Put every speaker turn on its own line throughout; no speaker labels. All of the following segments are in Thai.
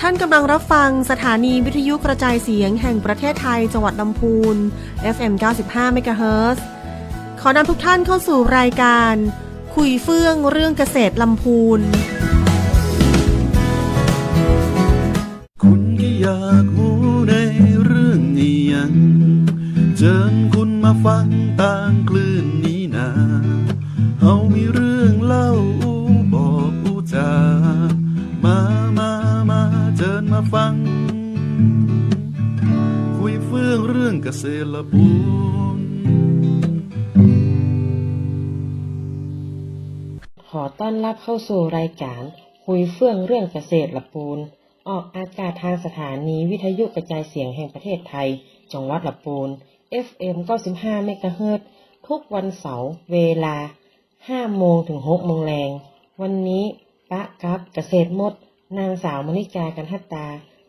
ท่านกำลังรับฟังสถานีวิทยุกระจายเสียงแห่งประเทศไทยจังหวัดลำพูน FM 95 เมกะเฮิรตซ์ ขอนำทุกท่านเข้าสู่รายการคุยเฟื่องเรื่องเกษตรลำพูน
คุณก็อยากรู้ในเรื่องนี้ยังเชิญคุณมาฟังต่างคลื่นนี้นาเฮามีเรื่องเล่าบอกจามาเชิญมาฟังคุยเฟื่องเรื่องเกษตรละปูน
ขอต้อนรับเข้าสู่รายการคุยเฟื่องเรื่องเกษตรละปูนออกอากาศทางสถานีวิทยุกระจายเสียงแห่งประเทศไทยจังหวัดลำพูน FM 95 เมกะเฮิรตซ์ทุกวันเสาร์เวลา 5 โมงถึง 6 โมงแรงวันนี้ปะกับเกษตรมดนางสาวมณิกา กันทัตตา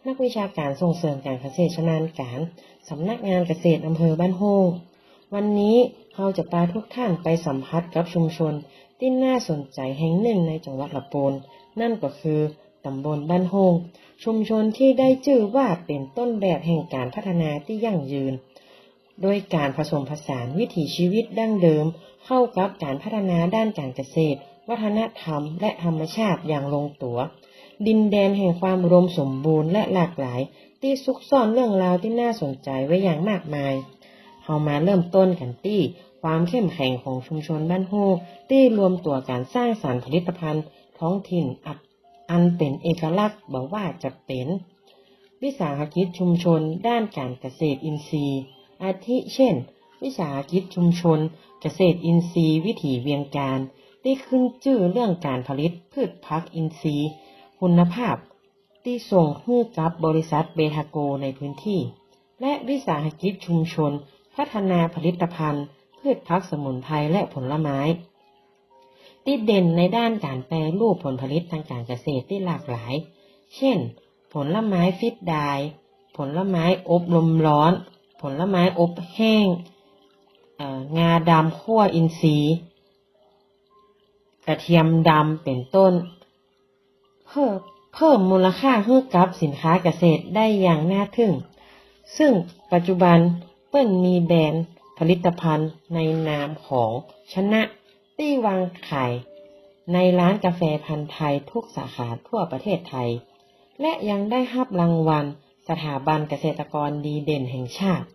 นักวิชาการส่งเสริมการเกษตรชำนาญการสำนักงานเกษตรอำเภอบ้านโฮงวันนี้เราจะพาทุกท่านไปสัมผัสกับชุมชนที่น่าสนใจแห่งหนึ่งในจังหวัดลำพูนนั่นก็คือตำบลบ้านโฮงชุมชนที่ได้ชื่อว่าเป็นต้นแบบแห่งการพัฒนาที่ยั่งยืนโดยการผสมผสานวิถีชีวิตดั้งเดิมเข้ากับการพัฒนาด้านการเกษตรวัฒนธรรมและธรรมชาติอย่างลงตัวดินแดนแห่งความอุดมสมบูรณ์และหลากหลายที่ซุกซ่อนเรื่องราวที่น่าสนใจไว้อย่างมากมายเรามาเริ่มต้นกันที่ความเข้มแข็งของชุมชนบ้านโฮงที่รวมตัวการสร้างสรรค์ผลิตภัณฑ์ท้องถิ่นอันเป็นเอกลักษณ์บอกว่าจะเป็นวิสาหกิจชุมชนด้านการเกษตรอินทรีย์อาทิเช่นวิสาหกิจชุมชนเกษตรอินทรีย์วิถีเวียงการที่ขึ้นชื่อเรื่องการผลิตพืชผักอินทรีย์คุณภาพที่ส่งให้กับบริษัทเบทาโกในพื้นที่และวิสาหกิจชุมชนพัฒนาผลิตภัณฑ์พืชผักสมุนไพรและผลไม้ที่เด่นในด้านการแปรรูปผลผลิตทางการเกษตรที่หลากหลายเช่นผลไม้ฟิตไดร์ผลไม้อบลมร้อนผลไม้อบแห้งงาดำคั่วอินทรีย์กระเทียมดำเป็นต้นเพิ่มมูลค่าให้กับสินค้าเกษตรได้อย่างน่าทึ่งซึ่งปัจจุบันเปิ้นมีแบรนด์ผลิตภัณฑ์ในนามของชนะที่วางขายในร้านกาแฟพันธุ์ไทยทุกสาขาทั่วประเทศไทยและยังได้รับรางวัลสถาบันเกษตรกรดีเด่นแห่งชาติ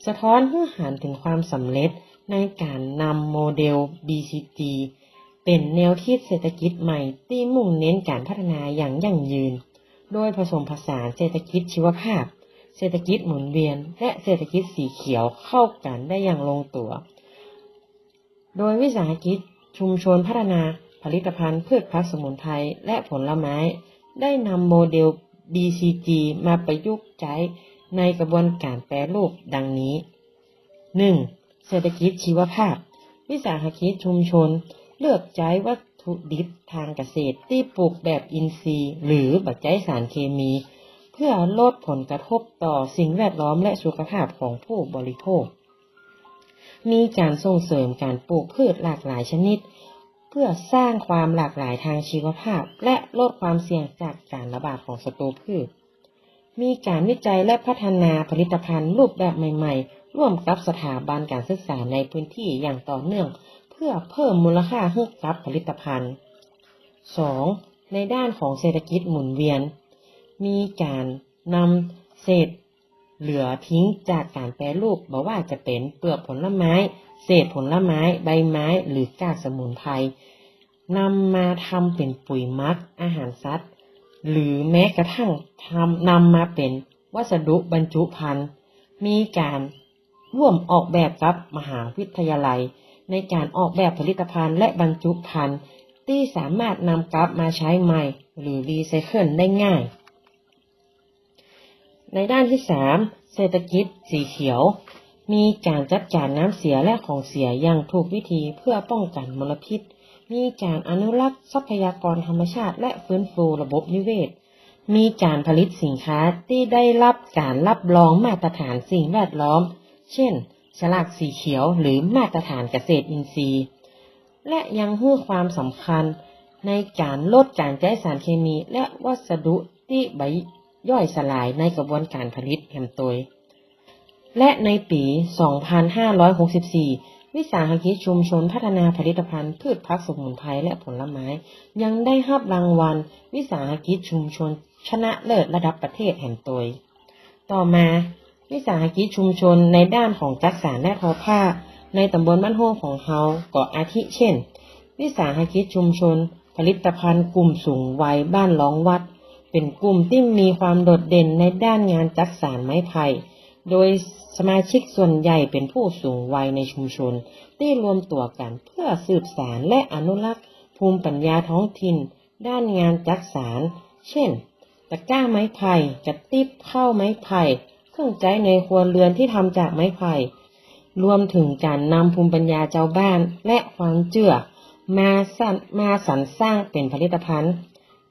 สะท้อนให้เห็นถึงความสำเร็จในการนำโมเดล BCG เป็นแนวคิดเศรษฐกิจใหม่ที่มุ่งเน้นการพัฒนาอย่างยั่งยืนโดยผสมผสานเศรษฐกิจชีวภาพเศรษฐกิจหมุนเวียนและเศรษฐกิจสีเขียวเข้ากันได้อย่างลงตัวโดยวิสาหกิจชุมชนพัฒนาผลิตภัณฑ์พืชผักสมุนไพรและผลไม้ได้นำโมเดล BCG มาประยุกต์ใช้ในกระบวนการแปรรูปดังนี้ 1. เศรษฐกิจชีวภาพวิสาหกิจชุมชนเลือกใช้วัตถุดิบทางเกษตรที่ปลูกแบบอินทรีย์หรือบ่ใช้สารเคมีเพื่อลดผลกระทบต่อสิ่งแวดล้อมและสุขภาพของผู้บริโภคมีการส่งเสริมการปลูกพืชหลากหลายชนิดเพื่อสร้างความหลากหลายทางชีวภาพและลดความเสี่ยงจากการระบาดของศัตรูพืชมีการวิจัยและพัฒนาผลิตภัณฑ์รูปแบบใหม่ๆร่วมกับสถาบันการศึกษาในพื้นที่อย่างต่อเนื่องเพื่อเพิ่มมูลค่าให้กับผลิตภัณฑ์ 2. ในด้านของเศรษฐกิจหมุนเวียนมีการนำเศษเหลือทิ้งจากการแปรรูปบ่ว่าจะเป็นเปลือกผลไม้เศษผลไม้ใบไม้หรือกากสมุนไพรนำมาทำเป็นปุ๋ยหมักอาหารสัตว์หรือแม้กระทั่งนำมาเป็นวัสดุบรรจุภัณฑ์มีการร่วมออกแบบกับมหาวิทยาลัยในการออกแบบผลิตภัณฑ์และบรรจุภัณฑ์ที่สามารถนำกลับมาใช้ใหม่หรือรีไซเคิลได้ง่ายในด้านที่ 3. เศรษฐกิจสีเขียวมีการจัดการน้ำเสียและของเสียอย่างถูกวิธีเพื่อป้องกันมลพิษมีการอนุรักษ์ทรัพยากรธรรมชาติและฟื้นฟูระบบนิเวศมีการผลิตสินค้าที่ได้รับการรับรองมาตรฐานสิ่งแวดล้อมเช่นฉลากสีเขียวหรือมาตรฐานเกษตรอินทรีย์และยังให้ความสำคัญในการลดการใช้สารเคมีและวัสดุที่ ย่อยสลายในกระบวนการผลิตแฮมโตยและในปี 2564 วิสาหกิจชุมชนพัฒนาผลิตภัณฑ์พืชผักสมุนไพรและผลไม้ยังได้รับรางวัลวิสาหกิจชุมชนชนะเลิศระดับประเทศแฮมโตยต่อมาวิสาหกิจชุมชนในด้านของจักสานและทอผ้าในตำบลบ้านโฮงของเฮาก็อาทิเช่นวิสาหกิจชุมชนผลิตภัณฑ์กลุ่มสูงวัยบ้านหลองวัดเป็นกลุ่มที่มีความโดดเด่นในด้านงานจักสานไม้ไผ่โดยสมาชิกส่วนใหญ่เป็นผู้สูงวัยในชุมชนที่รวมตัวกันเพื่อสืบสานและอนุรักษ์ภูมิปัญญาท้องถิ่นด้านงานจักสานเช่นตะกร้าไม้ไผ่กระติบข้าวไม้ไผ่เครื่องใช้ในครัวเรือนที่ทำจากไม้ไผ่รวมถึงการนำภูมิปัญญาชาวบ้านและความเชื่อมาสรรสร้างเป็นผลิตภัณฑ์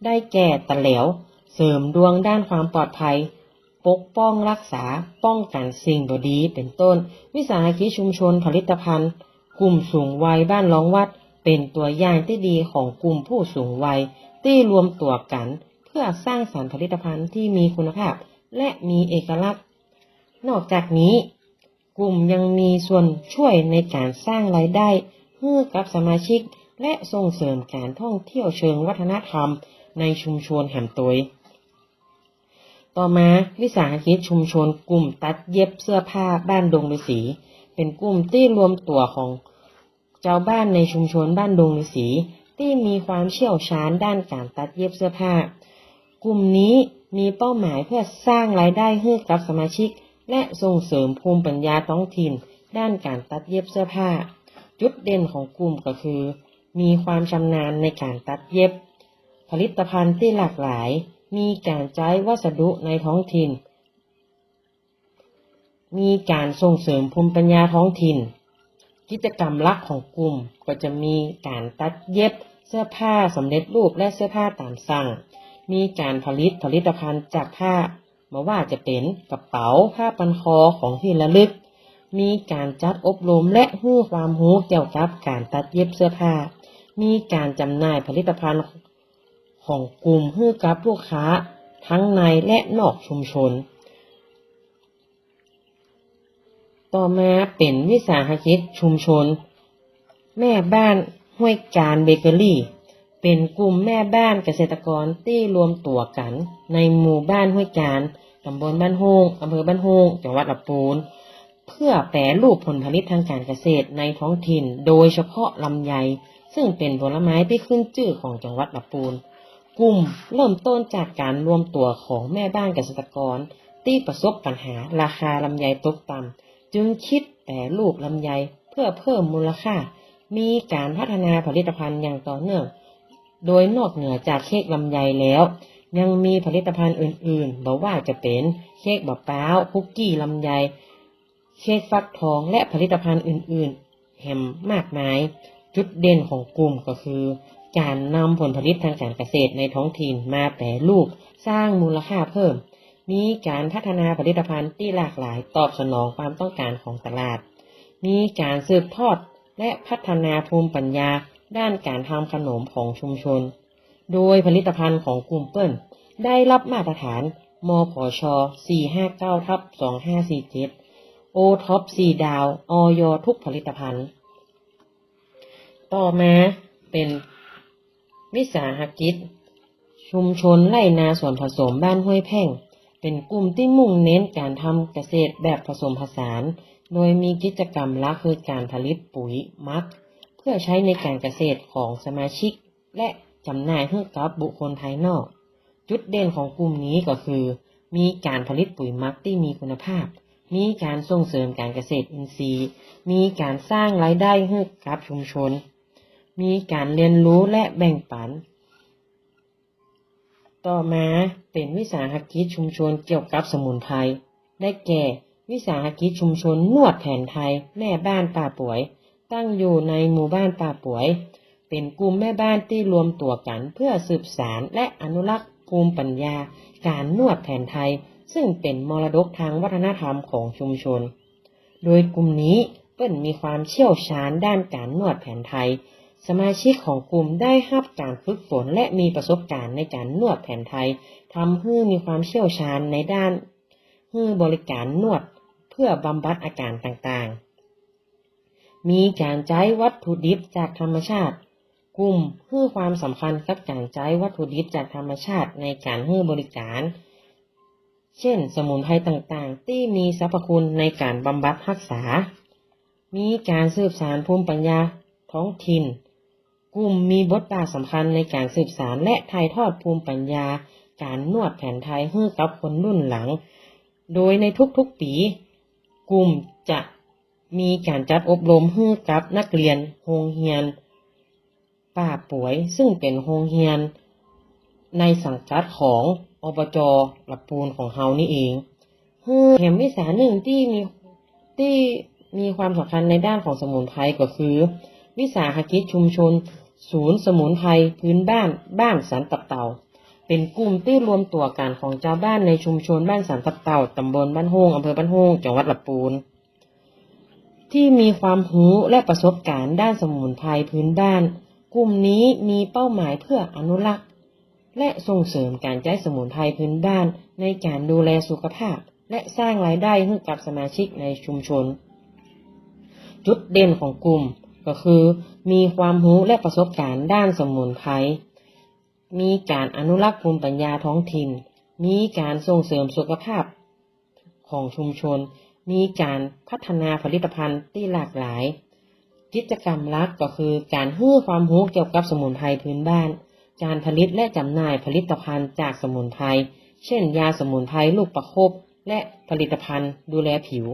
ได้แก่ตะเหลวเสริมดวงด้านความปลอดภัยปกป้องรักษาป้องกันสิ่งบ่ดีเป็นต้นวิสาหกิจชุมชนผลิตภัณฑ์กลุ่มสูงวัยบ้านหลองวัดเป็นตัวอย่างที่ดีของกลุ่มผู้สูงวัยที่รวมตัวกันเพื่อสร้างสรรค์ผลิตภัณฑ์ที่มีคุณภาพและมีเอกลักษณ์นอกจากนี้กลุ่มยังมีส่วนช่วยในการสร้างรายได้ให้กับสมาชิกและส่งเสริมการท่องเที่ยวเชิงวัฒนธรรมในชุมชนแหมโตยต่อมาวิสาหกิจชุมชนกลุ่มตัดเย็บเสื้อผ้าบ้านดงฤาษีเป็นกลุ่มที่รวมตัวของชาวบ้านในชุมชนบ้านดงฤาษีที่มีความเชี่ยวชาญด้านการตัดเย็บเสื้อผ้ากลุ่มนี้มีเป้าหมายเพื่อสร้างรายได้ให้กับสมาชิกและส่งเสริมภูมิปัญญาท้องถิ่นด้านการตัดเย็บเสื้อผ้าจุดเด่นของกลุ่มก็คือมีความชำนาญในการตัดเย็บผลิตภัณฑ์ที่หลากหลายมีการใช้วัสดุในท้องถิ่นมีการส่งเสริมภูมิปัญญาท้องถิ่นกิจกรรมหลักของกลุ่มก็จะมีการตัดเย็บเสื้อผ้าสำเร็จรูปและเสื้อผ้าตามสั่งมีการผลิตภัณฑ์จากผ้าไม่ว่าจะเป็นกระเป๋าผ้าพันคอของที่ระลึกมีการจัดอบรมและให้ความรู้เกี่ยวกับการตัดเย็บเสื้อผ้ามีการจำหน่ายผลิตภัณฑ์ของกลุ่มให้กับลูกค้าทั้งในและนอกชุมชนต่อมาเป็นวิสาหกิจชุมชนแม่บ้านห้วยจานเบเกอรี่เป็นกลุ่มแม่บ้านเกษตรกรที่รวมตัวกันในหมู่บ้านห้วยจานตำบลบ้านโฮงอำเภอบ้านโฮงจังหวัดลำพูนเพื่อแปรรูปผลผลิตทางการเกษตรในท้องถิ่นโดยเฉพาะลำไยซึ่งเป็นผลไม้ที่ขึ้นชื่อของจังหวัดลำพูนกลุ่มเริ่มต้นจากการรวมตัวของแม่บ้านเกษตรกรที่ประสบปัญหาราคาลำไยตกต่ำจึงคิดแปรรูปลำไยเพื่อเพิ่มมูลค่ามีการพัฒนาผลิตภัณฑ์อย่างต่อเนื่องโดยนอกเหนือจากเค้กลำไยแล้วยังมีผลิตภัณฑ์อื่นๆบอกว่าจะเป็นเค้กมะพร้าวคุกกี้ลำไยเค้กฟักทองและผลิตภัณฑ์อื่นๆแฮมมากมายจุดเด่นของกลุ่มก็คือการนำผลผลิตทางการเกษตรในท้องถิ่นมาแปรรูปสร้างมูลค่าเพิ่มมีการพัฒนาผลิตภัณฑ์ที่หลากหลายตอบสนองความต้องการของตลาดมีการสืบทอดและพัฒนาภูมิปัญญาด้านการทำขนมของชุมชนโดยผลิตภัณฑ์ของกลุ่มเปิ้ลได้รับมาตรฐานมผช. 459/2547 โอท็อป4 ดาวอย.ทุกผลิตภัณฑ์ต่อมาเป็นวิสาหกิจชุมชนไร่นาสวนผสมบ้านห้วยแพ่งเป็นกลุ่มที่มุ่งเน้นการทำเกษตรแบบผสมผสานโดยมีกิจกรรมหลักคือการผลิตปุ๋ยหมักเพื่อใช้ในการเกษตรของสมาชิกและจำหน่ายให้กับบุคคลภายนอกจุดเด่นของกลุ่มนี้ก็คือมีการผลิตปุ๋ยหมักที่มีคุณภาพมีการส่งเสริมการเกษตรอินทรีย์มีการสร้างรายได้ให้กับชุมชนมีการเรียนรู้และแบ่งปันต่อมาเป็นวิสาหกิจชุมชนเกี่ยวกับสมุนไพรได้แก่วิสาหกิจชุมชนนวดแผนไทยแม่บ้านป่าป่วยตั้งอยู่ในหมู่บ้านป่าป่วยเป็นกลุ่มแม่บ้านที่รวมตัวกันเพื่อสืบสานและอนุรักษ์ภูมิปัญญาการนวดแผนไทยซึ่งเป็นมรดกทางวัฒนธรรมของชุมชนโดยกลุ่มนี้เปิ้นมีความเชี่ยวชาญด้านการนวดแผนไทย สมาชิกของกลุ่มได้รับการฝึกฝนและมีประสบการณ์ในการนวดแผนไทยทำให้มีความเชี่ยวชาญในด้านให้บริการนวดเพื่อบำบัดอาการต่างๆมีการใช้วัตถุดิบจากธรรมชาติกลุ่มให้ความสำคัญกับการใช้วัตถุดิบจากธรรมชาติในการให้บริการเช่นสมุนไพรต่างๆที่มีสรรพคุณในการบำบัดรักษามีการสืบสานภูมิปัญญาท้องถิ่นกลุ่มมีบทบาทสำคัญในการสืบสานและถ่ายทอดภูมิปัญญาการนวดแผนไทยให้กับคนรุ่นหลังโดยในทุกๆปีกลุ่มจะมีการจัดอบรมให้กับนักเรียนโรงเรียนป่าป่วยซึ่งเป็นโรงเรียนในสังกัดของอบจ.ลำพูนของเฮานี่เองแถมวิสาหนึ่งที่มีความสำคัญในด้านของสมุนไพรก็คือวิสาหกิจชุมชนศูนย์สมุนไพรพื้นบ้านสันตับเต่าเป็นกลุ่มที่รวมตัวกันของชาวบ้านในชุมชนบ้านสันตับเต่าตำบลบ้านโฮงอำเภอบ้านโฮงจังหวัดลำพูนที่มีความรู้และประสบการณ์ด้านสมุนไพรพื้นบ้านกลุ่มนี้มีเป้าหมายเพื่ออนุรักษ์และส่งเสริมการใช้สมุนไพรพื้นบ้านในการดูแลสุขภาพและสร้างรายได้ให้กับสมาชิกในชุมชนจุดเด่นของกลุ่มก็คือมีความรู้และประสบการณ์ด้านสมุนไพรมีการอนุรักษ์ภูมิปัญญาท้องถิ่นมีการส่งเสริมสุขภาพของชุมชนมีการพัฒนาผลิตภัณฑ์ที่หลากหลายกิจกรรมหลักก็คือการให้ความรู้เกี่ยวกับสมุนไพรพื้นบ้านการผลิตและจำหน่ายผลิตภัณฑ์จากสมุนไพรเช่นยาสมุนไพรลูกประคบและผลิตภัณฑ์ดูแลผิว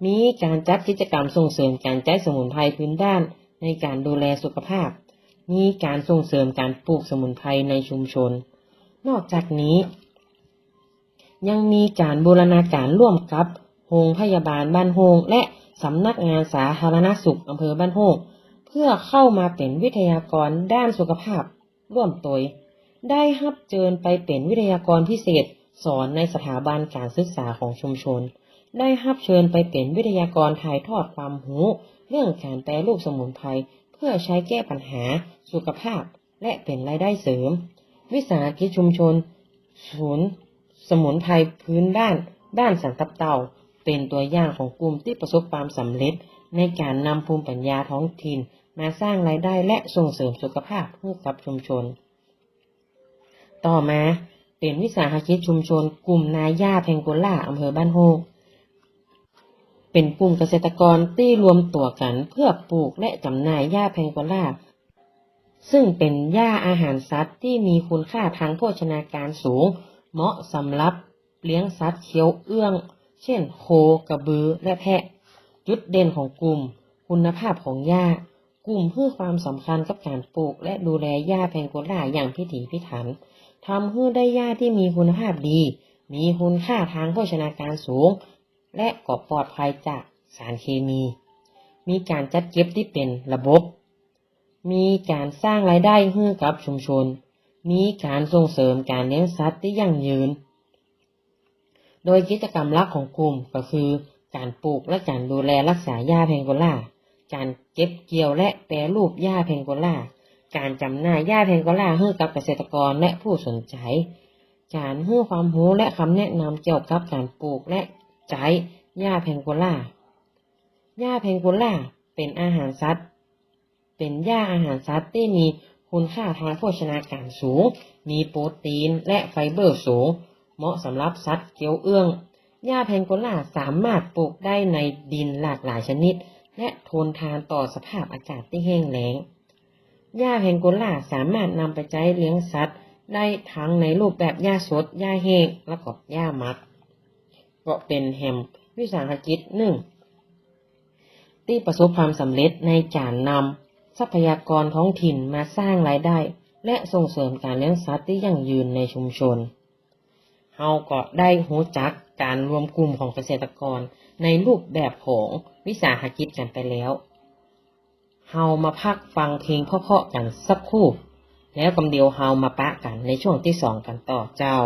มีการจัดกิจกรรมส่งเสริมการใช้สมุนไพรพื้นบ้านในการดูแลสุขภาพมีการส่งเสริมการปลูกสมุนไพรในชุมชนนอกจากนี้ยังมีการบูรณาการร่วมกับโรงพยาบาลบ้านโฮงและสำนักงานสาธารณสุขอำเภอบ้านโฮงเพื่อเข้ามาเป็นวิทยากรด้านสุขภาพร่วมตัวได้รับเชิญไปเป็นวิทยากรพิเศษสอนในสถาบันการศึกษาของชุมชนได้รับเชิญไปเป็นวิทยากรถ่ายทอดความรู้เรื่องการแปรรูปสมุนไพรเพื่อใช้แก้ปัญหาสุขภาพและเป็นรายได้เสริมวิสาหกิจชุมชนศูนย์สมุนไพรพื้นบ้านสันตับเต่าเป็นตัวอย่างของกลุ่มที่ประสบความสำเร็จในการนำภูมิปัญญาท้องถิ่นมาสร้างรายได้และส่งเสริมสุขภาพให้กับชุมชนต่อมาเป็นวิสาหกิจชุมชนกลุ่มนาหญ้าแพงโกล่าอำเภอบ้านโฮงเป็นกลุ่มเกษตรกรที่รวมตัวกันเพื่อปลูกและจำหน่ายหญ้าแพงโกล่าซึ่งเป็นหญ้าอาหารสัตว์ที่มีคุณค่าทางโภชนาการสูงเหมาะสำหรับเลี้ยงสัตว์เคี้ยวเอื้องเช่นโคกระบือและแพะจุดเด่นของกลุ่มคุณภาพของหญ้ากลุ่มให้ความสำคัญกับการปลูกและดูแลหญ้าแพงโกล่าอย่างพิถีพิถันทำให้ได้หญ้าที่มีคุณภาพดีมีคุณค่าทางโภชนาการสูงและก็ปลอดภัยจากสารเคมีการจัดเก็บที่เป็นระบบมีการสร้างรายได้ให้กับชุมชนมีการส่งเสริมการเลี้ยงสัตว์ที่ยั่งยืนโดยกิจกรรมหลักของกลุ่มก็คือการปลูกและการดูแลรักษาหญ้าแพงโกล่าการเก็บเกี่ยวและแปรรูปหญ้าแพงโกล่าการจำหน่ายหญ้าแพงโกล่าให้กับเกษตรกรและผู้สนใจการให้ความรู้และคำแนะนำเกี่ยวกับการปลูกและใช้หญ้าแพงโกล่าหญ้าแพงโกล่าเป็นอาหารสัตว์เป็นหญ้าอาหารสัตว์ที่มีคุณค่าทางโภชนาการสูงมีโปรตีนและไฟเบอร์สูงเหมาะสำหรับสัตว์เคี้ยวเอื้องหญ้าแพงโกล่าสามารถปลูกได้ในดินหลากหลายชนิดและทนทานต่อสภาพอากาศที่แห้งแล้งหญ้าแพงโกล่าสามารถนำไปใช้เลี้ยงสัตว์ได้ทั้งในรูปแบบหญ้าสดหญ้าแห้งและก็หญ้ามักก็เป็นแห่งวิสาหกิจหนึ่งที่ประสบความสำเร็จในการนำทรัพยากรท้องถิ่นมาสร้างรายได้และส่งเสริมการเลี้ยงสัตว์ที่ยั่งยืนในชุมชนเฮาก็ได้รู้จักการรวมกลุ่มของเกษตรกรในรูปแบบของวิสาหกิจกันไปแล้วเฮามาพักฟังเพลงเพราะๆกันสักครู่แล้วกำเดียวเฮามาปะกันในช่วงที่2กันต่อเจ้า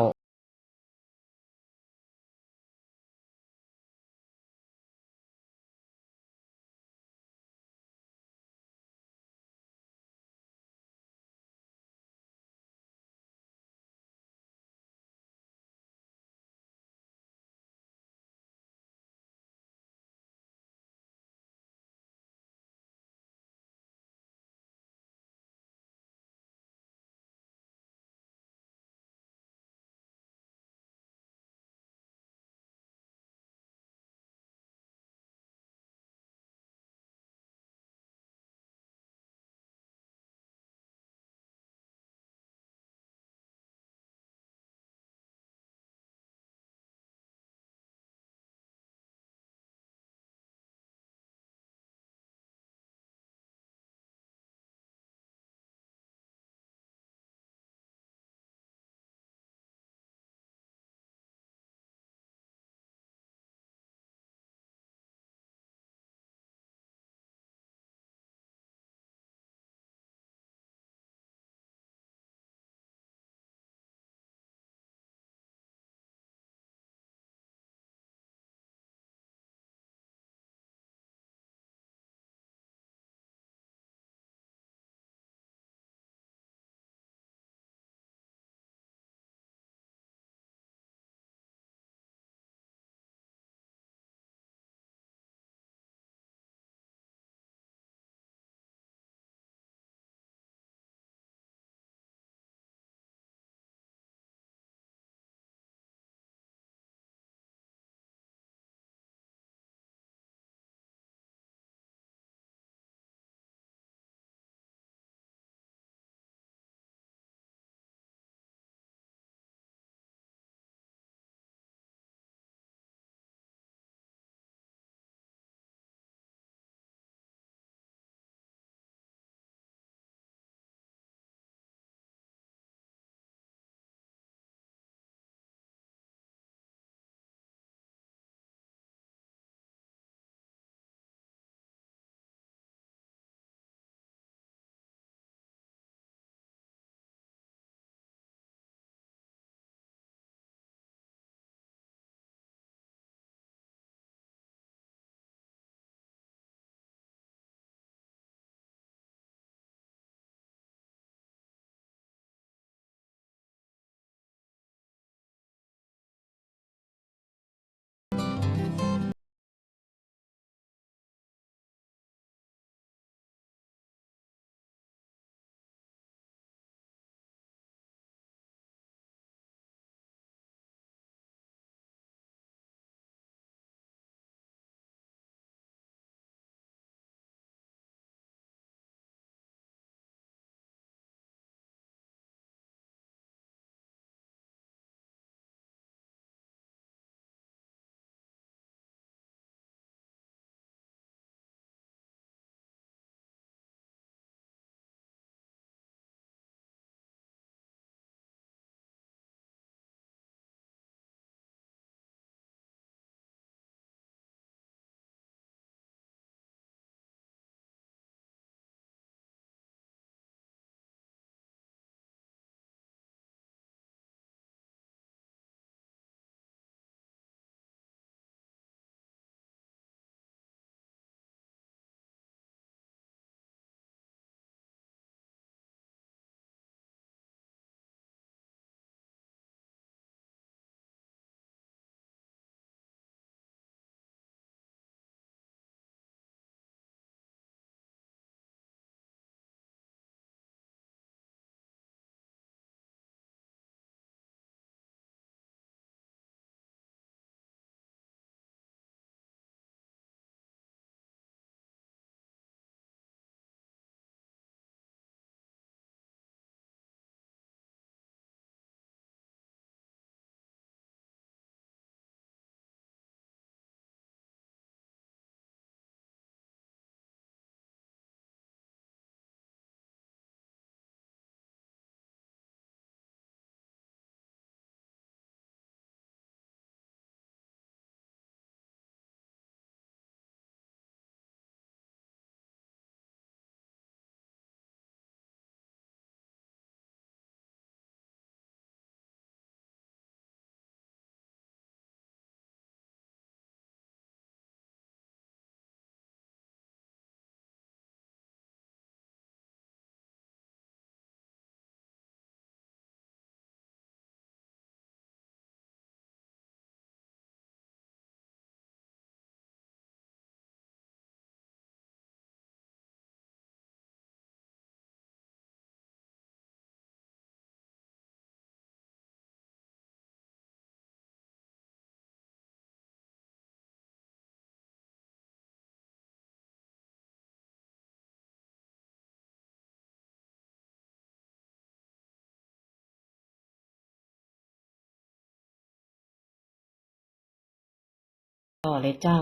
ต่อเลยเจ้า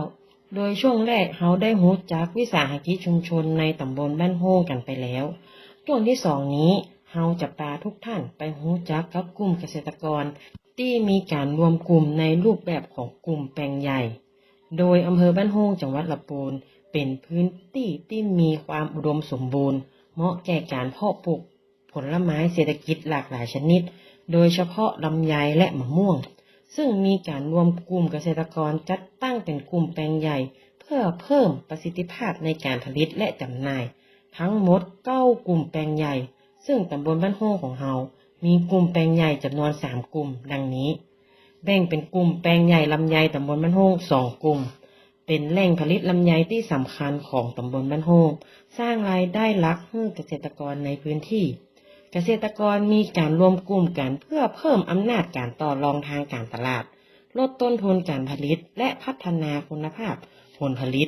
โดยช่วงแรกเราได้รู้จักวิสาหกิจชุมชนในตำบลบ้านโฮงกันไปแล้วช่วงที่สองนี้เราจะพาทุกท่านไปรู้จักกับกลุ่มเกษตรกรที่มีการรวมกลุ่มในรูปแบบของกลุ่มแปลงใหญ่โดยอำเภอบ้านโฮงจังหวัดลำพูนเป็นพื้นที่ที่มีความอุดมสมบูรณ์เหมาะแก่การเพาะปลูกผลไม้เศรษฐกิจหลากหลายชนิดโดยเฉพาะลำไยและมะม่วงซึ่งมีการรวมกลุ่มเกษตรกรจัดตั้งเป็นกลุ่มแปลงใหญ่เพื่อเพิ่มประสิทธิภาพในการผลิตและจำหน่ายทั้งหมด9กลุ่มแปลงใหญ่ซึ่งตำบลบ้านโฮงของเรามีกลุ่มแปลงใหญ่จำนวน3กลุ่มดังนี้แบ่งเป็นกลุ่มแปลงใหญ่ลำไยตำบลบ้านโฮง2กลุ่มเป็นแหล่งผลิตลำไยที่สำคัญของตำบลบ้านโฮงสร้างรายได้หลักให้เกษตรกรในพื้นที่เกษตรกรมีการรวมกลุ่มกันเพื่อเพิ่มอำนาจการต่อรองทางการตลาดลดต้นทุนการผลิตและพัฒนาคุณภาพผลผลิต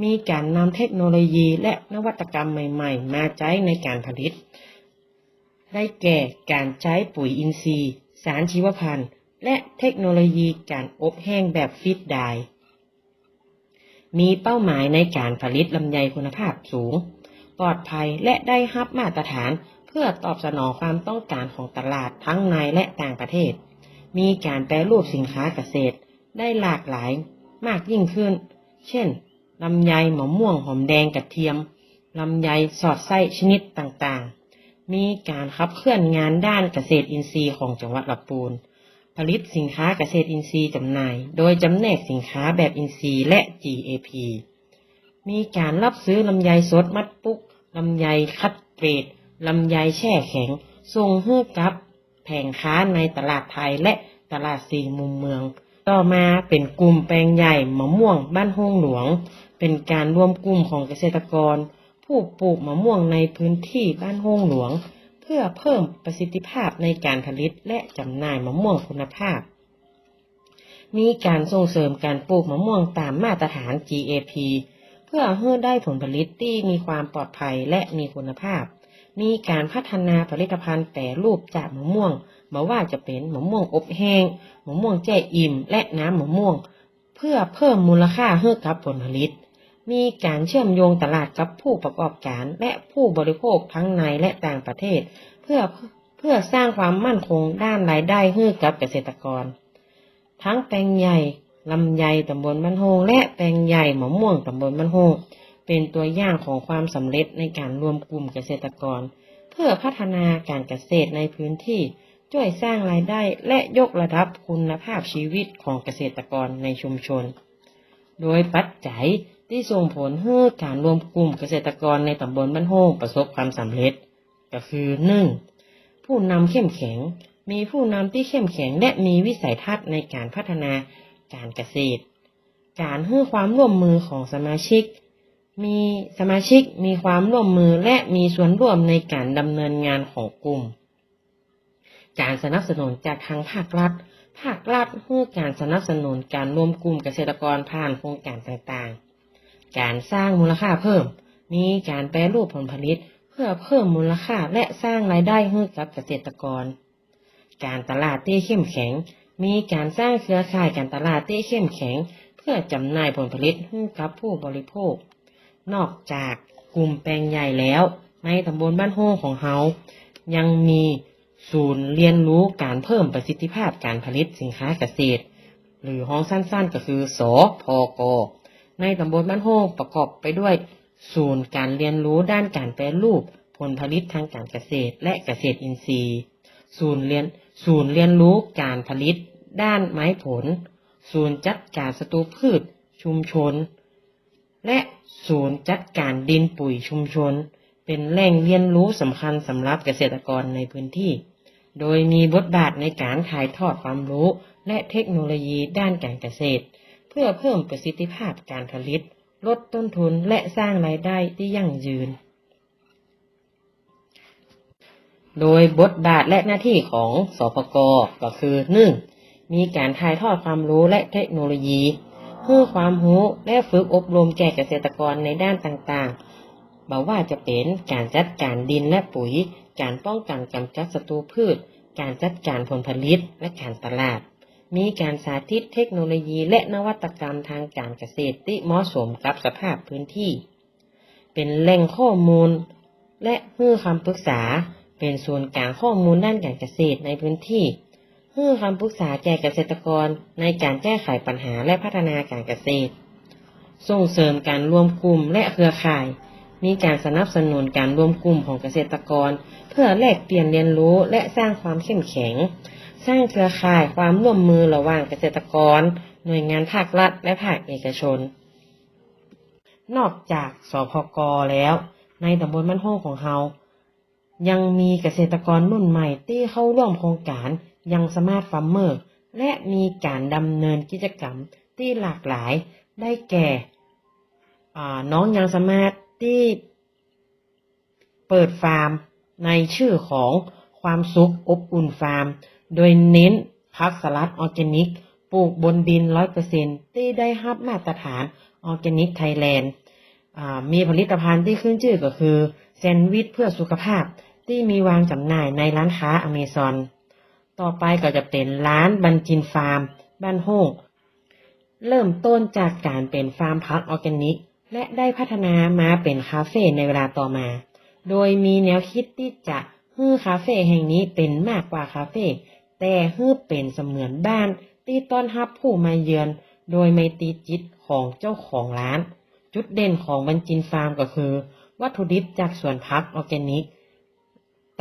มีการนำเทคโนโลยีและนวัตกรรมใหม่ๆมาใช้ในการผลิตได้แก่การใช้ปุ๋ยอินทรีย์สารชีวพันธุ์และเทคโนโลยีการอบแห้งแบบฟีดไดร์มีเป้าหมายในการผลิตลำไยคุณภาพสูงปลอดภัยและได้รับมาตรฐานเพื่อตอบสนองความต้องการของตลาดทั้งในและต่างประเทศมีการแปรรูปสินค้าเกษตรได้หลากหลายมากยิ่งขึ้นเช่นลำไยมะม่วงหอมแดงกระเทียมลำไยสอดไส้ชนิดต่างๆมีการขับเคลื่อนงานด้านเกษตรอินทรีย์ของจังหวัดลำพูนผลิตสินค้าเกษตรอินทรีย์จำหน่ายโดยจำแนกสินค้าแบบอินทรีย์และ GAP มีการรับซื้อลำไยสดมัดปุกลำไยคัดเกรดลำไยแช่แข็งส่งให้กับแผงค้าในตลาดไทยและตลาดสี่มุมเมืองต่อมาเป็นกลุ่มแปลงใหญ่มะม่วงบ้านโฮงหลวงเป็นการรวมกลุ่มของเกษตรกรผู้ปลูกมะม่วงในพื้นที่บ้านโฮงหลวงเพื่อเพิ่มประสิทธิภาพในการผลิตและจำหน่ายมะม่วงคุณภาพมีการส่งเสริมการปลูกมะม่วงตามมาตรฐาน GAP เพื่อให้ได้ผลผลิตที่มีความปลอดภัยและมีคุณภาพมีการพัฒนาผลิตภัณฑ์แปรรูปจากมะม่วงไม่ว่าจะเป็นมะม่วงอบแห้งมะม่วงแจ่อิ่มและน้ำมะม่วงเพื่อเพิ่มมูลค่าให้กับผลผลิตมีการเชื่อมโยงตลาดกับผู้ประกอบการและผู้บริโภคทั้งในและต่างประเทศเพื่อสร้างความมั่นคงด้านรายได้ให้กับเกษตรกรทั้งแปลงใหญ่ลำไยตำบลบ้านโฮงและแปลงใหญ่มะม่วงตำบลบ้านโฮงเป็นตัวอย่างของความสำเร็จในการรวมกลุ่มเกษตรกรเพื่อพัฒนาการเกษตรในพื้นที่ช่วยสร้างรายได้และยกระดับคุณภาพชีวิตของเกษตรกรในชุมชนโดยปัจจัยที่ส่งผลให้การรวมกลุ่มเกษตรกรในตำบลบ้านโฮงประสบความสำเร็จก็คือ 1. ผู้นำเข้มแข็งมีผู้นำที่เข้มแข็งและมีวิสัยทัศน์ในการพัฒนาการเกษตรการให้ความร่วมมือของสมาชิกมีความร่วมมือและมีส่วนร่วมในการดำเนินงานของกลุ่มการสนับสนุนจากทางภาครัฐให้การสนับสนุนการรวมกลุ่มเกษตรกรผ่านโครงการต่างๆการสร้างมูลค่าเพิ่มมีการแปรรูปผลผลิตเพื่อเพิ่มมูลค่าและสร้างรายได้ให้กับเกษตรกรการตลาดที่เข้มแข็งมีการสร้างเครือข่ายการตลาดที่เข้มแข็งเพื่อจำหน่ายผลผลิตให้กับผู้บริโภคนอกจากกลุ่มแปลงใหญ่แล้วในตำบลบ้านโฮงของเฮายังมีศูนย์เรียนรู้การเพิ่มประสิทธิภาพการผลิตสินค้าเกษตรหรือห้องสั้นๆก็คือสพก.ในตำบลบ้านโฮงประกอบไปด้วยศูนย์การเรียนรู้ด้านการแปรรูปผลผลิตทางการเกษตรและเกษตรอินทรีย์ศูนย์เรียนรู้การผลิตด้านไม้ผลศูนย์จัดการศัตรูพืชชุมชนและศูนย์จัดการดินปุ๋ยชุมชนเป็นแหล่งเรียนรู้สำคัญสำหรับเกษตรกรในพื้นที่โดยมีบทบาทในการถ่ายทอดความรู้และเทคโนโลยีด้านการเกษตรเพื่อเพิ่มประสิทธิภาพการผลิตลดต้นทุนและสร้างรายได้ที่ยั่งยืนโดยบทบาทและหน้าที่ของสพก.ก็คือ 1. มีการถ่ายทอดความรู้และเทคโนโลยีให้ความรู้และฝึกอบรมแก่เกษตรกรในด้านต่างๆไม่ว่าจะเป็นการจัดการดินและปุ๋ยการป้องกันกำจัดศัตรูพืชการจัดการผลผลิตและการตลาด มีการสาธิตเทคโนโลยีและนวัตกรรมทางการเกษตรที่เหมาะสมกับสภาพพื้นที่เป็นแหล่งข้อมูลและให้คำปรึกษาเป็นศูนย์กลางข้อมูลด้านการเกษตรในพื้นที่ให้คำปรึกษาแก่เกษตรกรในการแก้ไขปัญหาและพัฒนาการเกษตรส่งเสริมการรวมกลุ่มและเครือข่ายมีการสนับสนุนการรวมกลุ่มของเกษตรกรเพื่อแลกเปลี่ยนเรียนรู้และสร้างความเข้มแข็งสร้างเครือข่ายความร่วมมือระหว่างเกษตรกรหน่วยงานภาครัฐและภาคเอกชนนอกจากสพก.แล้วในตำบลบ้านโฮงของเรายังมีเกษตรกรรุ่นใหม่ที่เข้าร่วมโครงการยังสมาร์ทฟาร์มเมอร์และมีการดำเนินกิจกรรมที่หลากหลายได้แก่น้องยังสมาร์ทที่เปิดฟาร์มในชื่อของความสุขอบอุ่นฟาร์มโดยเน้นผักสลัดออร์แกนิกปลูกบนดิน 100% ที่ได้รับมาตรฐานออร์แกนิกไทยแลนด์มีผลิตภัณฑ์ที่ขึ้นชื่อก็คือแซนด์วิชเพื่อสุขภาพที่มีวางจำหน่ายในร้านค้าอเมซอนต่อไปก็จะเป็นร้านบันจินฟาร์มบ้านโฮงเริ่มต้นจากการเป็นฟาร์มผักออร์แกนิกและได้พัฒนามาเป็นคาเฟ่ในเวลาต่อมาโดยมีแนวคิดที่จะให้คาเฟ่แห่งนี้เป็นมากกว่าคาเฟ่แต่ให้เป็นเสมือนบ้านที่ต้อนรับผู้มาเยือนโดยไม่ตีจิตของเจ้าของร้านจุดเด่นของบันจินฟาร์มก็คือวัตถุดิบจากสวนผักออร์แกนิก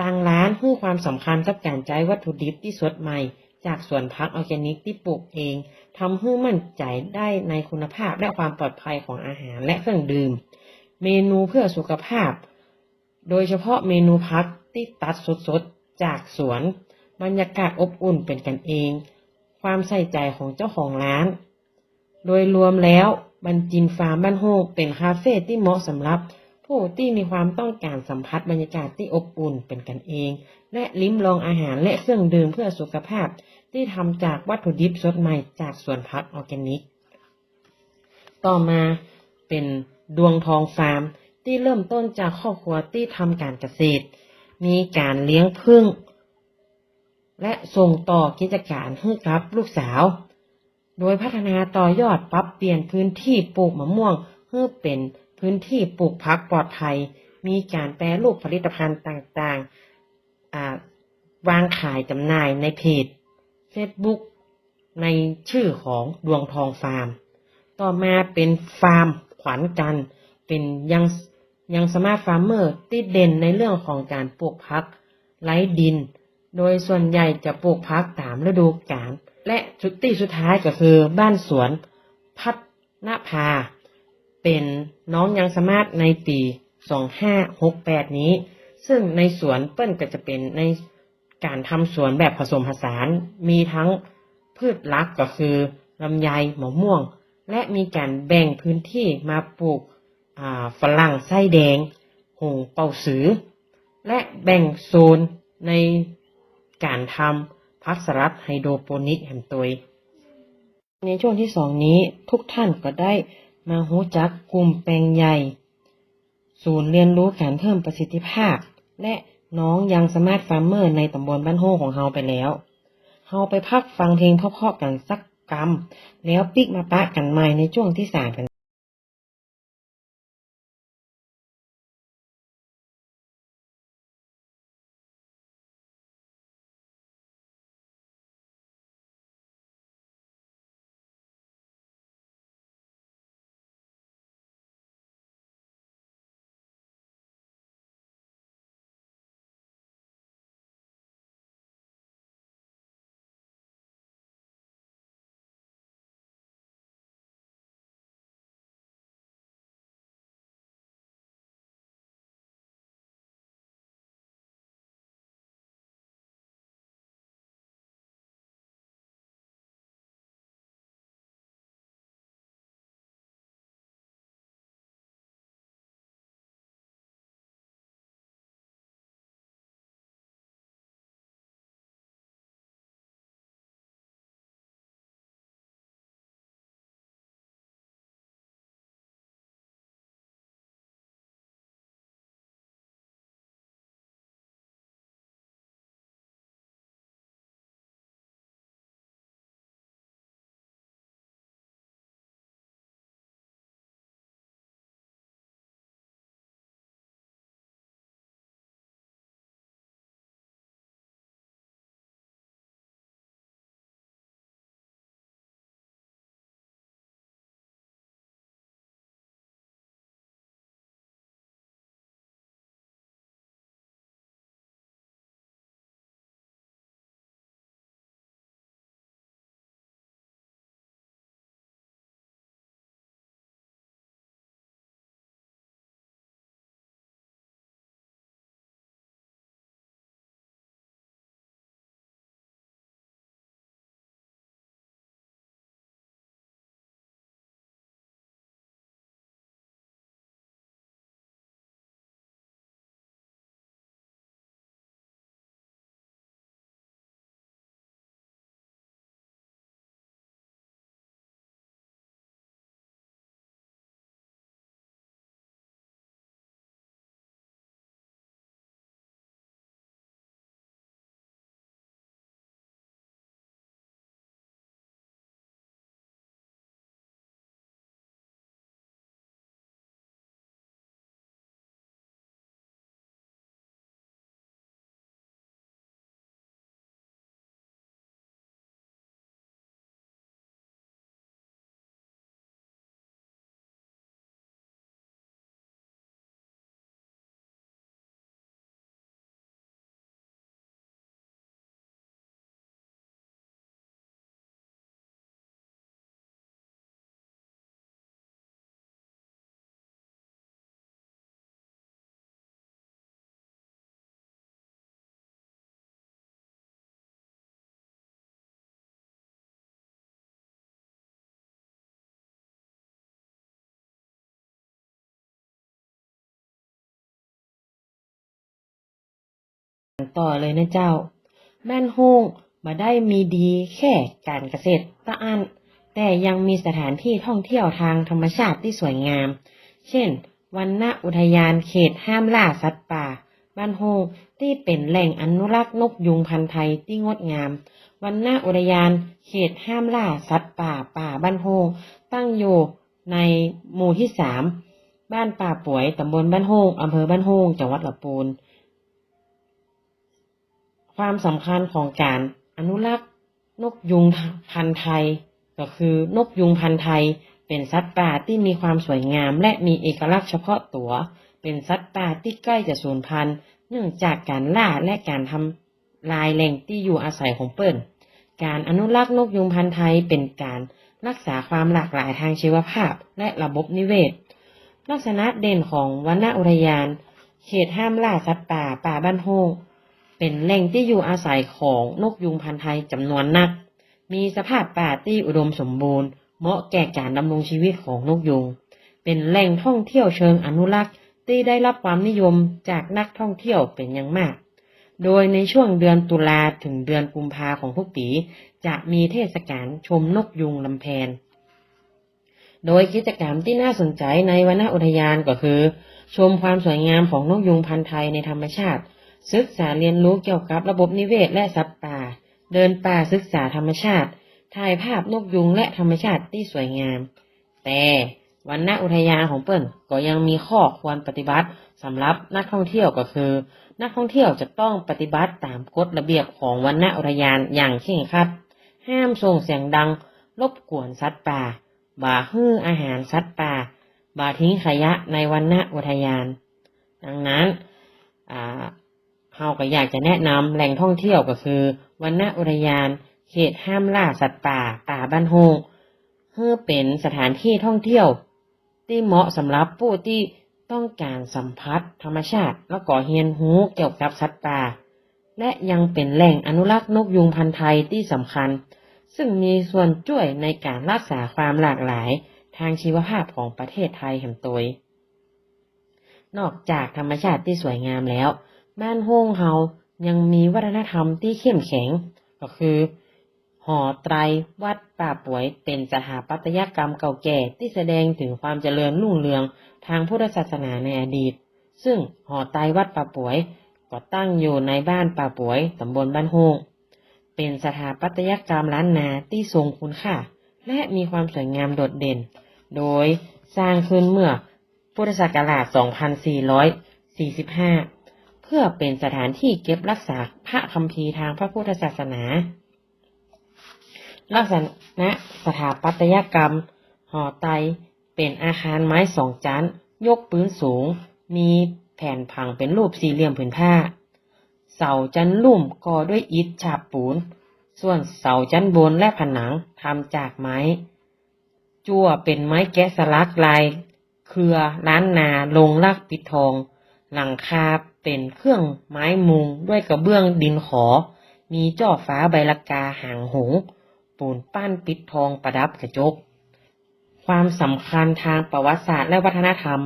ทางร้านให้ความสำคัญกับการใช้วัตถุดิบที่สดใหม่จากสวนผักออร์แกนิกที่ปลูกเองทำให้มั่นใจได้ในคุณภาพและความปลอดภัยของอาหารและเครื่องดื่มเมนูเพื่อสุขภาพโดยเฉพาะเมนูผักที่ตัดสดๆจากสวนบรรยากาศอบอุ่นเป็นกันเองความใส่ใจของเจ้าของร้านโดยรวมแล้วบันจินฟาร์มบ้านโฮงเป็นคาเฟ่ที่เหมาะสำหรับผู้ที่มีความต้องการสัมผัสบรรยากาศที่อบอุ่นเป็นกันเองและลิ้มลองอาหารและเครื่องดื่มเพื่อสุขภาพที่ทำจากวัตถุดิบสดใหม่จากสวนผักออร์แกนิกต่อมาเป็นดวงทองฟาร์มที่เริ่มต้นจากครอบครัวที่ทำการเกษตรมีการเลี้ยงผึ้งและส่งต่อกิจการให้กับลูกสาวโดยพัฒนาต่อยอดปรับเปลี่ยนพื้นที่ปลูกมะม่วงให้เป็นพื้นที่ปลูกผักปลอดภัยมีการแปรรูปผลิตภัณฑ์ต่างๆวางขายจำหน่ายในเพจ Facebook ในชื่อของดวงทองฟาร์มต่อมาเป็นฟาร์มขวัญกันเป็นยังสมาร์ทฟาร์มเมอร์ที่เด่นในเรื่องของการปลูกผักไร้ดินโดยส่วนใหญ่จะปลูกผักตามฤดูกาลและจุดที่สุดท้ายก็คือบ้านสวนพัฒนภาเป็นน้องยังสมาร์ทในปี2568นี้ซึ่งในสวนเปิ้นก็จะเป็นในการทำสวนแบบผสมผสานมีทั้งพืชหลักก็คือลำไยมะม่วงและมีการแบ่งพื้นที่มาปลูกฝรั่งไส้แดงหงเป่าสือและแบ่งโซนในการทำผักสลัดไฮโดรโปนิกแห่งตัวในช่วงที่2นี้ทุกท่านก็ได้มารู้จักกลุ่มแปลงใหญ่ศูนย์เรียนรู้การเพิ่มประสิทธิภาพและน้องยังสมาร์ทฟาร์มเมอร์ในตำบลบ้านโฮงของเราไปแล้วเราไปพักฟังเพลงเพราะๆกันสักกำแล้วปิกมาปะกันใหม่ในช่วงที่3กัน ต่อเลยนะเจ้าบ้านโฮงมาได้มีดีแค่การเกษตรตะอันแต่ยังมีสถานที่ท่องเที่ยวทางธรรมชาติที่สวยงามเช่นวรรณอุทยานเขตห้ามล่าสัตว์ป่าบ้านโฮงที่เป็นแหล่งอนุรักษ์นกยูงพันธุ์ไทยที่งดงามวรรณอุทยานเขตห้ามล่าสัตว์ป่าบ้านโฮงตั้งอยู่ในหมู่ที่3บ้านป่าป่วยตำบลบ้านโฮงอำเภอบ้านโฮงจังหวัดลำพูนความสำคัญของการอนุรักษ์นกยูงพันธุ์ไทยก็คือนกยูงพันธุ์ไทยเป็นสัตว์ป่าที่มีความสวยงามและมีเอกลักษณ์เฉพาะตัวเป็นสัตว์ป่าที่ใกล้จะสูญพันธุ์เนื่องจากการล่าและการทำลายแหล่งที่อยู่อาศัยของเปิ้นการอนุรักษ์นกยูงพันธุ์ไทยเป็นการรักษาความหลากหลายทางชีวภาพและระบบนิเวศลักษณะเด่นของวรรณอุทยานเขตห้ามล่าสัตว์ป่าบ้านโฮงเป็นแหล่งที่อยู่อาศัยของนกยูงพันธุ์ไทยจำนวนนักมีสภาพป่าที่อุดมสมบูรณ์เหมาะแก่การดำรงชีวิตของนกยูงเป็นแหล่งท่องเที่ยวเชิงอนุรักษ์ที่ได้รับความนิยมจากนักท่องเที่ยวเป็นอย่างมากโดยในช่วงเดือนตุลาถึงเดือนกุมภาของทุกปีจะมีเทศกาลชมนกยูงลำแพนโดยกิจกรรมที่น่าสนใจในวรรณอุทยานก็คือชมความสวยงามของนกยูงพันธุ์ไทยในธรรมชาติศึกษาเรียนรู้เกี่ยวกับระบบนิเวศและสัตว์ป่าเดินป่าศึกษาธรรมชาติถ่ายภาพนกยูงและธรรมชาติที่สวยงามแต่วรรณอุทยานของเปิ้นก็ยังมีข้อควรปฏิบัติสำหรับนักท่องเที่ยวก็คือนักท่องเที่ยวจะต้องปฏิบัติตามกฎระเบียบของวรรณอุทยานอย่างเคร่งครัดห้ามส่งเสียงดังรบกวนสัตว์ป่าบ่าฮื้ออาหารสัตว์ป่าบ่าทิ้งขยะในวรรณอุทยานดังนั้นเราก็อยากจะแนะนำแหล่งท่องเที่ยวก็คือวรรณอุทยานเขตห้ามล่าสัตว์ป่าบ้านโฮงเพื่อเป็นสถานที่ท่องเที่ยวที่เหมาะสำหรับผู้ที่ต้องการสัมผัสธรรมชาติแล้วก็เรียนรู้เกี่ยวกับสัตว์ป่าและยังเป็นแหล่งอนุรักษ์นกยูงพันธุ์ไทยที่สำคัญซึ่งมีส่วนช่วยในการรักษาความหลากหลายทางชีวภาพของประเทศไทยแห่งตัวนอกจากธรรมชาติที่สวยงามแล้วบ้านโฮงเฮายังมีวัฒนธรรมที่เข้มแข็งก็คือหอไตรวัดป่าป่วยเป็นสถาปัตยกรรมเก่าแก่ที่แสดงถึงความเจริญรุ่งเรืองทางพุทธศาสนาในอดีตซึ่งหอไตรวัดป่าป่วยก็ตั้งอยู่ในบ้านป่าป่วยตำบลบ้านโฮงเป็นสถาปัตยกรรมล้านนาที่ทรงคุณค่าและมีความสวยงามโดดเด่นโดยสร้างขึ้นเมื่อพุทธศักราช 2445 เพื่อเป็นสถานที่เก็บรักษาพระคัมภีร์ทางพระพุทธศาสนาลักษณะสถาปัตยกรรมหอไตรเป็นอาคารไม้2ชั้นยกพื้นสูงมีแผ่นผังเป็นรูปสี่เหลี่ยมผืนผ้าเสาชั้นลุ่มก่อด้วยอิฐฉาบปูนส่วนเสาชั้นบนและผนังทำจากไม้จั่วเป็นไม้แกะสลักลายเครือล้านนาลงลักปิดทองหลังคาเป็นเครื่องไม้มุงด้วยกระเบื้องดินขอมีจ่อฟ้าใบลกาหางหงส์ปูนปั้นปิดทองประดับกระจกความสำคัญทางประวัติศาสตร์และวัฒนธรรม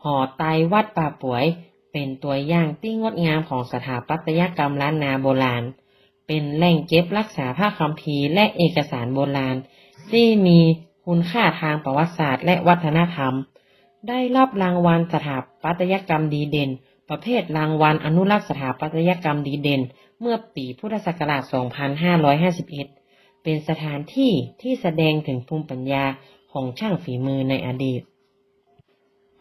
หอไตรวัดป่าป่วยเป็นตัวอย่างที่งดงามของสถาปัตยกรรมล้านนาโบราณเป็นแหล่งเก็บรักษาพระคัมภีร์และเอกสารโบราณที่มีคุณค่าทางประวัติศาสตร์และวัฒนธรรมได้รับรางวัลสถาปัตยกรรมดีเด่นประเภทรางวัลอนุรักษ์สถาปัตยกรรมดีเด่นเมื่อปีพุทธศักราช 2551 เป็นสถานที่ที่แสดงถึงภูมิปัญญาของช่างฝีมือในอดีต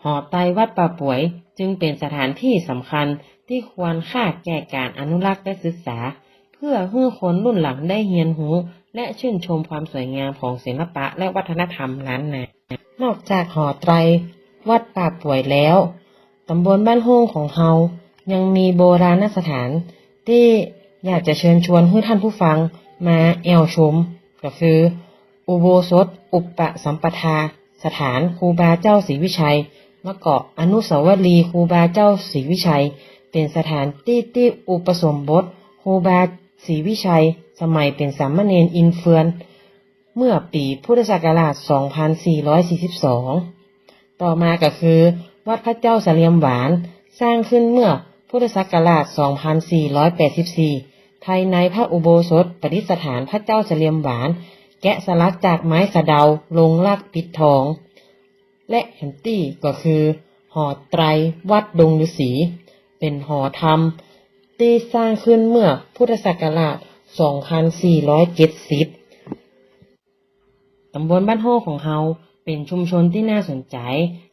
หอไตรวัดป่าป่วยจึงเป็นสถานที่สำคัญที่ควรค่าแก่การอนุรักษ์และศึกษาเพื่อให้คนรุ่นหลังได้เรียนรู้และชื่นชมความสวยงามของศิลปะและวัฒนธรรมล้านนานอกจากหอไตรวัดป่าป่วยแล้วตำบลบ้านโฮงของเฮายังมีโบราณสถานที่อยากจะเชิญชวนให้ท่านผู้ฟังมาแอวชมก็คืออุโบสถอุปสัมปทาสถานครูบาเจ้าศรีวิชัยแล้วก็อนุสาวรีย์ครูบาเจ้าศรีวิชัยเป็นสถานที่อุปสมบทครูบาศรีวิชัยสมัยเป็นสามเณรอินเฟือนเมื่อปีพุทธศักราช 2442 ต่อมาก็คือวัดพระเจ้าเสลียมหวานสร้างขึ้นเมื่อ พุทธศักราช 2484 ภายในพระอุโบสถประดิษฐานพระเจ้าเฉลียมหวานแกะสลักจากไม้สะเดาลงลักปิดทองและแฮมตี้ก็คือหอไตรวัดดงฤาษีเป็นหอธรรมที่สร้างขึ้นเมื่อพุทธศักราช 2470 ตำบลบ้านโฮของเฮาเป็นชุมชนที่น่าสนใจ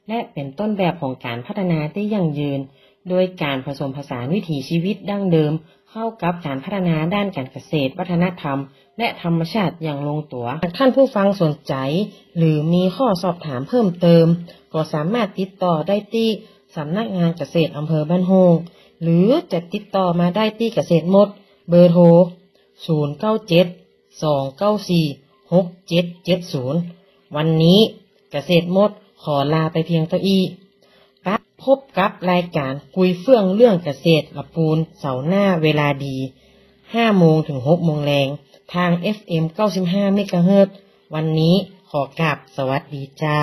และเป็นต้นแบบของการพัฒนาที่ยั่งยืนโดยการผสมผสานวิถีชีวิตดั้งเดิมเข้ากับการพัฒนาด้านการเกษตรวัฒนธรรมและธรรมชาติอย่างลงตัวหากท่านผู้ฟังสนใจหรือมีข้อสอบถามเพิ่มเติมก็สามารถติดต่อได้ที่สำนักงานเกษตรอำเภอบ้านโฮงหรือจะติดต่อมาได้ที่เกษตรมดเบอร์โทร 097-294-6770 วันนี้เกษตรมดขอลาไปเพียงเท่านี้พบกับรายการคุยเฟื่องเรื่องเกษตรละปูนเสาร์หน้าเวลาดี 5 โมงถึง 6 โมงแรงทาง FM 95 เมกะเฮิรตซ์วันนี้ขอกราบสวัสดีจ้า